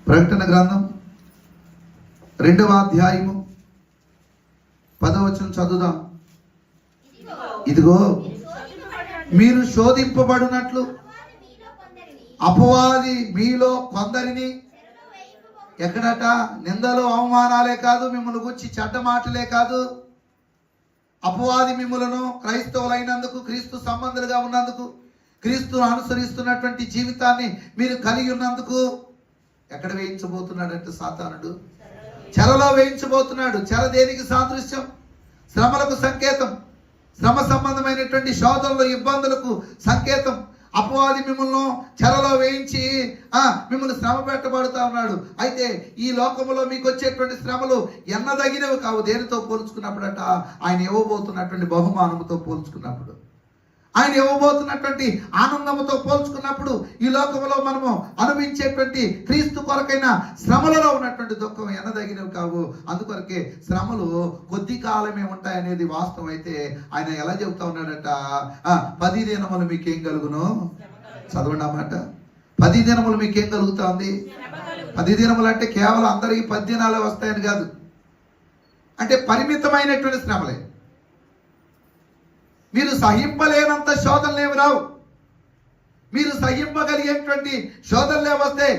ప్రకటన గ్రంథం 2వ అధ్యాయము 10వ వచనం చదువుదాం. ఇదిగో మీరు శోధింపబడినట్లు అపవాది మీలో కొందరిని, ఎక్కడట, నిందలు అవమానాలే కాదు, మిమ్మల్ని గురించి చెడ్డ మాటలే కాదు, అపవాది మిమ్ములను క్రైస్తవులైనందుకు, క్రీస్తు సంబంధులుగా ఉన్నందుకు, క్రీస్తును అనుసరిస్తున్నటువంటి జీవితాన్ని మీరు కలిగి ఉన్నందుకు ఎక్కడ వేయించబోతున్నాడంటే సాతానుడు చెరలో వేయించబోతున్నాడు. చెర దేనికి సాదృశ్యం? శ్రమలకు సంకేతం. శ్రమ సంబంధమైనటువంటి శోధనలు, ఇబ్బందులకు సంకేతం. అపవాది మిమ్మల్ని చెరలో వేయించి మిమ్మల్ని శ్రమ పెట్టబడుతూ ఉన్నాడు. అయితే ఈ లోకంలో మీకు వచ్చేటువంటి శ్రమలు ఎన్నదగినవి కావు. దేనితో పోల్చుకున్నప్పుడట, ఆయన ఇవ్వబోతున్నటువంటి బహుమానముతో పోల్చుకున్నప్పుడు, ఆయన ఇవ్వబోతున్నటువంటి ఆనందముతో పోల్చుకున్నప్పుడు, ఈ లోకంలో మనము అనుభవించేటువంటి క్రీస్తు కొరకైన శ్రమలలో ఉన్నటువంటి దుఃఖం ఎన్నదగినవి కావు. అందుకొరకే శ్రమలు కొద్ది కాలమే ఉంటాయనేది వాస్తవం. అయితే ఆయన ఎలా చెబుతా ఉన్నాడట, 10 దినములు మీకేం కలుగును? చదవండి అన్నమాట. 10 దినములు మీకేం కలుగుతా ఉంది? 10 దినములు అంటే కేవలం అందరికీ 10 దినాలే వస్తాయని కాదు, అంటే పరిమితమైనటువంటి శ్రమలే. మీరు సహింపలేనంత శోధనలేమి రావు. మీరు సహింపగలిగేటువంటి శోధనలే వస్తాయి.